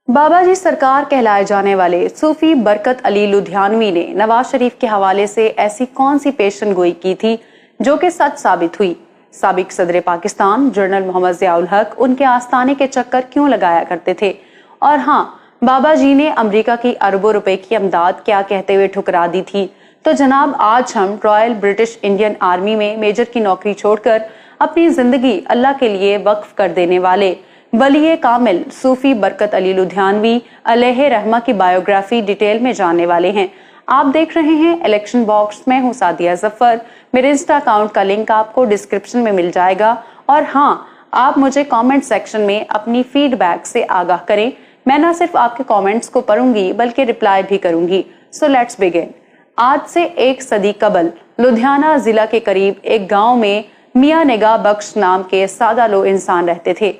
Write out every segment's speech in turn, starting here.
بابا جی سرکار کہلائے جانے والے صوفی برکت علی لدھیانوی نے نواز شریف کے حوالے سے ایسی کون سی پیشن گوئی کی تھی جو کہ سچ ثابت ہوئی؟ سابق صدر پاکستان جنرل محمد ضیاء الحق ان کے آستانے کے چکر کیوں لگایا کرتے تھے؟ اور ہاں، بابا جی نے امریکہ کی اربوں روپے کی امداد کیا کہتے ہوئے ٹھکرا دی تھی؟ تو جناب، آج ہم رائل برٹش انڈین آرمی میں میجر کی نوکری چھوڑ کر اپنی زندگی اللہ کے لیے وقف کر دینے والے ولی کامل صوفی برکت علی لدھیانوی علیہ رحمہ کی بایوگرافی ڈیٹیل میں جاننے والے ہیں۔ آپ دیکھ رہے ہیں الیکشن باکس میں ہوں سعدیہ ظفر۔ میرے انسٹا اکاؤنٹ کا لنک آپ کو ڈسکرپشن میں مل جائے گا، اور ہاں، آپ مجھے کامنٹ سیکشن میں اپنی فیڈ بیک سے آگاہ کریں۔ میں نہ صرف آپ کے کامنٹس کو پڑھوں گی بلکہ رپلائی بھی کروں گی۔ So let's begin. آج سے ایک صدی قبل لدھیانہ ضلع کے قریب ایک گاؤں میں میاں نگاہ بخش نام کے سادہ لو انسان رہتے تھے۔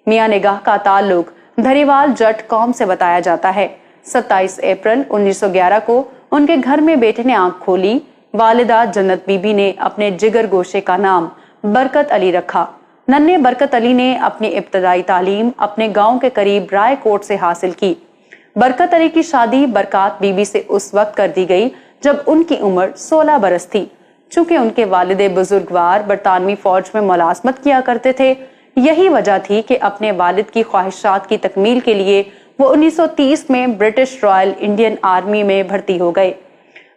میاں نگاہ کا تعلق دھریوال جٹ قوم سے بتایا جاتا ہے۔ 27 اپریل 1911 کو ان کے گھر میں بیٹے نے آنکھ کھولی۔ والدہ جنت بی بی نے اپنے جگر گوشے کا نام برکت علی رکھا۔ ننھے برکت علی نے اپنی ابتدائی تعلیم اپنے گاؤں کے قریب رائے کوٹ سے حاصل کی۔ برکت علی کی شادی برکات بی بی سے اس وقت کر دی گئی جب ان کی عمر 16 برس تھی۔ چونکہ ان کے والد بزرگوار برطانوی فوج میں ملازمت کیا کرتے تھے، یہی وجہ تھی کہ اپنے والد کی خواہشات کی تکمیل کے لیے وہ 1930 میں برٹش رائل انڈین آرمی میں بھرتی ہو گئے۔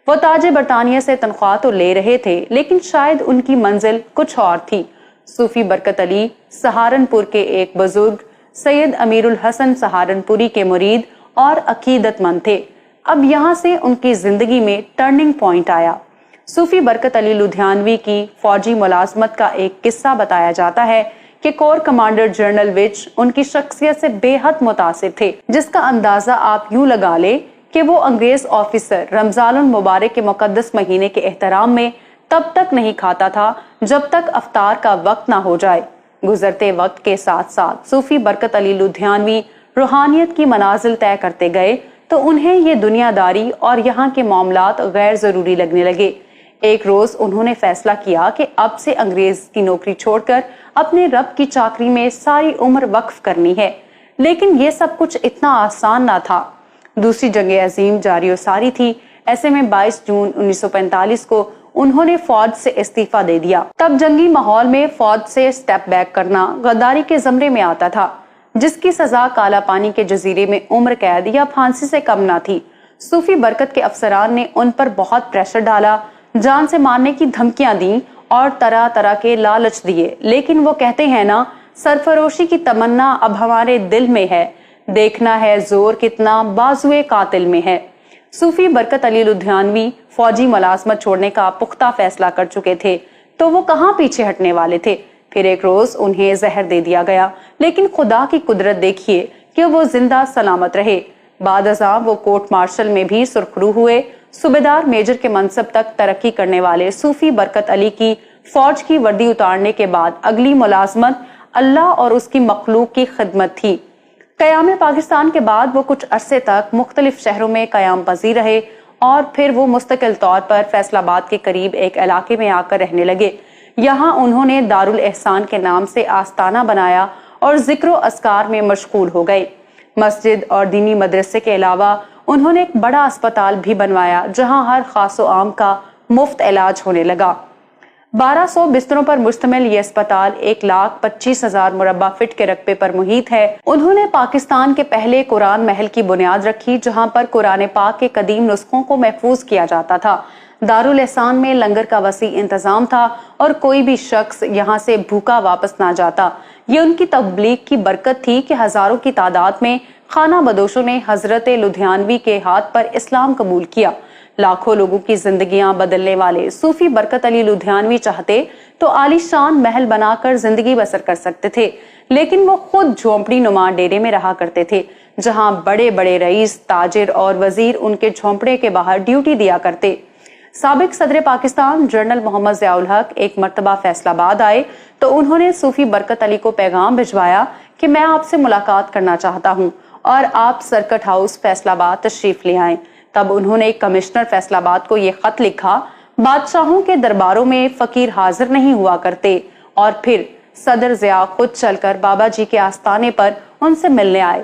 وہ تاج برطانیہ سے تنخواہ تو لے رہے تھے، لیکن شاید ان کی منزل کچھ اور تھی۔ صوفی برکت علی سہارنپور کے ایک بزرگ سید امیر الحسن سہارنپوری کے مرید اور عقیدت مند تھے۔ اب یہاں سے ان کی زندگی میں ٹرننگ پوائنٹ آیا۔ صوفی برکت علی لدھیانوی کی فوجی ملازمت کا ایک قصہ بتایا جاتا ہے کہ کور کمانڈر جنرل وچ ان کی شخصیت سے بے حد متاثر تھے، جس کا اندازہ آپ یوں لگا لیں کہ وہ انگریز آفیسر رمضان المبارک کے مقدس مہینے کے احترام میں تب تک نہیں کھاتا تھا جب تک افطار کا وقت نہ ہو جائے۔ گزرتے وقت کے ساتھ ساتھ صوفی برکت علی لدھیانوی روحانیت کی منازل طے کرتے گئے تو انہیں یہ دنیا داری اور یہاں کے معاملات غیر ضروری لگنے لگے۔ ایک روز انہوں نے فیصلہ کیا کہ اب سے انگریز کی نوکری چھوڑ کر اپنے رب کی چاکری میں ساری عمر وقف کرنی ہے۔ لیکن یہ سب کچھ اتنا آسان نہ تھا۔ دوسری جنگ عظیم جاری و ساری تھی۔ ایسے میں 22 جون 1945 کو انہوں نے فوج سے استعفیٰ دے دیا۔ تب جنگی ماحول میں فوج سے سٹیپ بیک کرنا غداری کے زمرے میں آتا تھا، جس کی سزا کالا پانی کے جزیرے میں عمر قید یا پھانسی سے کم نہ تھی۔ صوفی برکت کے افسران نے ان پر بہت پریشر ڈالا، جان سے مارنے کی دھمکیاں دیں اور طرح طرح کے لالچ دیے، لیکن وہ کہتے ہیں نا، سرفروشی کی تمنا اب ہمارے دل میں ہے، دیکھنا ہے زور کتنا بازوئے قاتل میں ہے۔ صوفی برکت علی لدھیانوی فوجی ملازمت چھوڑنے کا پختہ فیصلہ کر چکے تھے، تو وہ کہاں پیچھے ہٹنے والے تھے۔ پھر ایک روز انہیں زہر دے دیا گیا، لیکن خدا کی قدرت دیکھیے کہ وہ زندہ سلامت رہے۔ بعد ازاں وہ کورٹ مارشل میں بھی سرخرو ہوئے۔ صوبیدار میجر کے منصب تک ترقی کرنے والے صوفی برکت علی کی فوج کی وردی اتارنے کے بعد اگلی ملازمت اللہ اور اس کی مخلوق کی خدمت تھی۔ قیام پاکستان کے بعد وہ کچھ عرصے تک مختلف شہروں میں قیام پذیر رہے، اور پھر وہ مستقل طور پر فیصل آباد کے قریب ایک علاقے میں آ کر رہنے لگے۔ یہاں انہوں نے دارالاحسان کے نام سے آستانہ بنایا اور ذکر و اذکار میں مشغول ہو گئے۔ مسجد اور دینی مدرسے کے علاوہ انہوں نے ایک بڑا اسپتال بھی بنوایا، جہاں ہر خاص و عام کا مفت علاج ہونے لگا۔ 1200 بستروں پر مشتمل یہ اسپتال 1,25,000 مربع فٹ کے رقبے پر محیط ہے۔ انہوں نے پاکستان کے پہلے قرآن محل کی بنیاد رکھی، جہاں پر قرآن پاک کے قدیم نسخوں کو محفوظ کیا جاتا تھا۔ دارالاحسان میں لنگر کا وسیع انتظام تھا اور کوئی بھی شخص یہاں سے بھوکا واپس نہ جاتا۔ یہ ان کی تبلیغ کی برکت تھی کہ ہزاروں کی تعداد میں خانہ بدوشوں نے حضرت لدھیانوی کے ہاتھ پر اسلام قبول کیا۔ لاکھوں لوگوں کی زندگیاں بدلنے والے صوفی برکت علی لدھیانوی چاہتے تو عالی شان محل بنا کر زندگی بسر کر سکتے تھے، لیکن وہ خود جھونپڑی نما ڈیرے میں رہا کرتے تھے، جہاں بڑے بڑے رئیس، تاجر اور وزیر ان کے جھونپڑے کے باہر ڈیوٹی دیا کرتے۔ سابق صدر پاکستان جنرل محمد ضیاء الحق ایک مرتبہ فیصل آباد آئے تو انہوں نے صوفی برکت علی کو پیغام بھجوایا کہ میں آپ سے ملاقات کرنا چاہتا ہوں اور آپ سرکٹ ہاؤس فیصل آباد تشریف لے آئیں۔ تب انہوں نے کمشنر فیصل آباد کو یہ خط لکھا: بادشاہوں کے درباروں میں فقیر حاضر نہیں ہوا کرتے، اور پھر صدر ضیاء خود چل کر بابا جی کے آستانے پر ان سے ملنے آئے۔